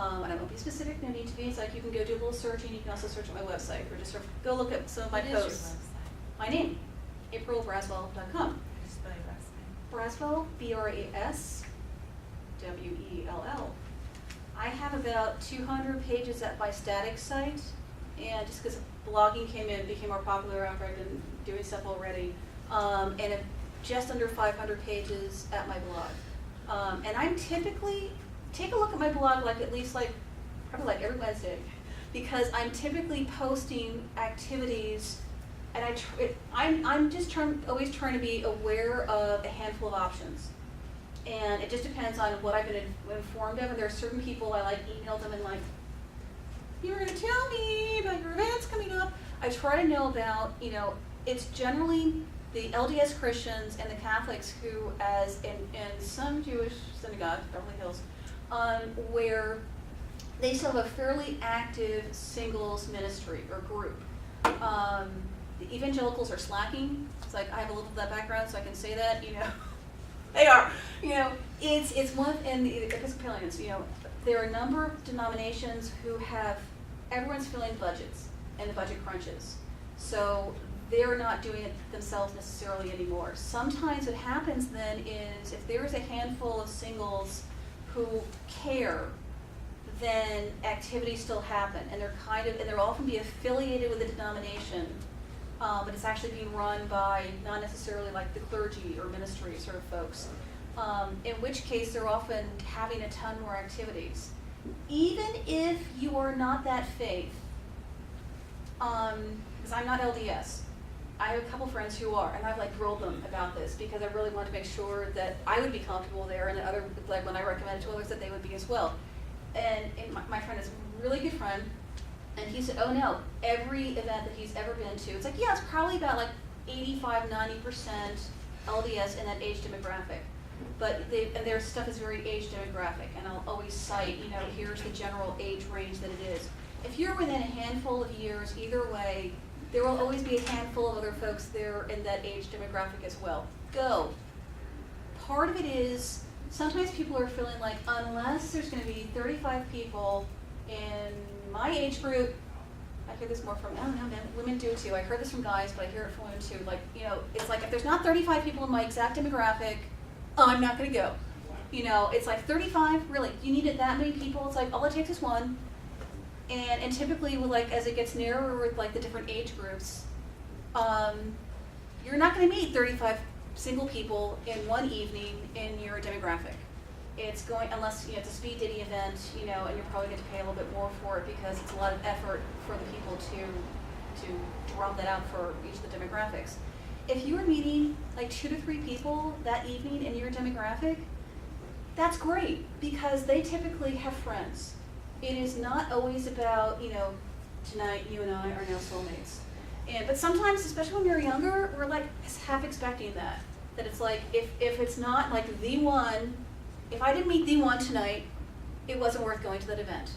And I won't be specific, no need to be. It's like you can go do a little searching. You can also search on my website, or just sort of go look at some of my What is your posts. website? My name, aprilbraswell.com. How do you spell your last name? Braswell, Braswell. I have about 200 pages at my static site, and just because blogging became more popular after I've been doing stuff already, and just under 500 pages at my blog. And I'm typically, take a look at my blog probably like every Wednesday, because I'm typically posting activities, and I'm just always trying to be aware of a handful of options. And it just depends on what I've been informed of, and there are certain people I email them and you were going to tell me about your events coming up. I try to know about, it's generally the LDS Christians and the Catholics who, as in some Jewish synagogues, Beverly Hills, where they still have a fairly active singles ministry or group. The evangelicals are slacking. It's like, I have a little of that background, so I can say that, They are, it's one, and the Episcopalians, there are a number of denominations who everyone's filling budgets and the budget crunches. So they're not doing it themselves necessarily anymore. Sometimes what happens then is if there is a handful of singles who care, then activities still happen, and they'll often be affiliated with a denomination, but it's actually being run by not necessarily like the clergy or ministry sort of folks, in which case they're often having a ton more activities. Even if you are not that faith, because I'm not LDS, I have a couple friends who are, and I've drilled them about this because I really want to make sure that I would be comfortable there, and that when I recommend it to others, that they would be as well. And my friend is a really good friend, and he said, oh no, every event that he's ever been to, it's it's probably about 85-90% LDS in that age demographic. But their stuff is very age demographic, and I'll always cite, here's the general age range that it is. If you're within a handful of years, either way, there will always be a handful of other folks there in that age demographic as well. Go. Part of it is, sometimes people are feeling unless there's going to be 35 people in my age group, I hear this more from, I don't know, man, women do it too. I heard this from guys, but I hear it from women too. It's if there's not 35 people in my exact demographic, I'm not going to go. It's 35, really, you needed that many people? It's all it takes is one. And typically, as it gets narrower with the different age groups, you're not going to meet 35 single people in one evening in your demographic. It's going, unless it's a speed dating event, and you're probably going to pay a little bit more for it because it's a lot of effort for the people to drum that out for each of the demographics. If you are meeting 2 to 3 people that evening in your demographic, that's great because they typically have friends. It is not always about, tonight you and I are now soulmates. But sometimes, especially when you're younger, we're half expecting that it's if it's not the one, if I didn't meet the one tonight, it wasn't worth going to that event.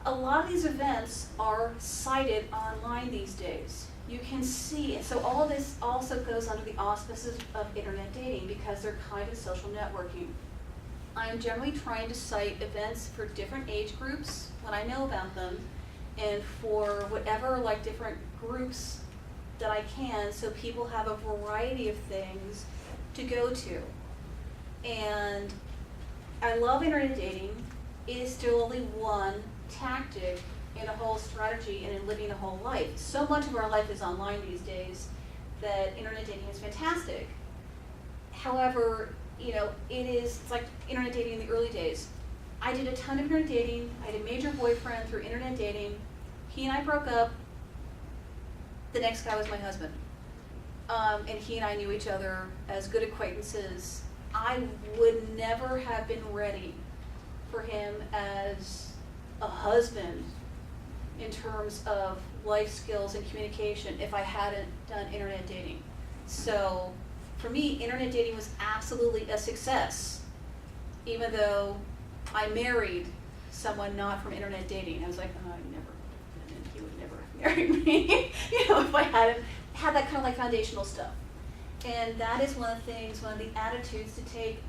A lot of these events are cited online these days. You can see it. So all of this also goes under the auspices of internet dating because they're kind of social networking. I'm generally trying to cite events for different age groups when I know about them, and for whatever different groups that I can, so people have a variety of things to go to. And I love internet dating. It is still only one tactic in a whole strategy and in living a whole life. So much of our life is online these days that internet dating is fantastic. However, it's like internet dating in the early days. I did a ton of internet dating. I had a major boyfriend through internet dating. He and I broke up. The next guy was my husband. And he and I knew each other as good acquaintances. I would never have been ready for him as a husband in terms of life skills and communication if I hadn't done internet dating. So for me, internet dating was absolutely a success, even though I married someone not from internet dating. I was like, oh, he would never have married me, if I hadn't had that kind of foundational stuff. And that is one of the attitudes to take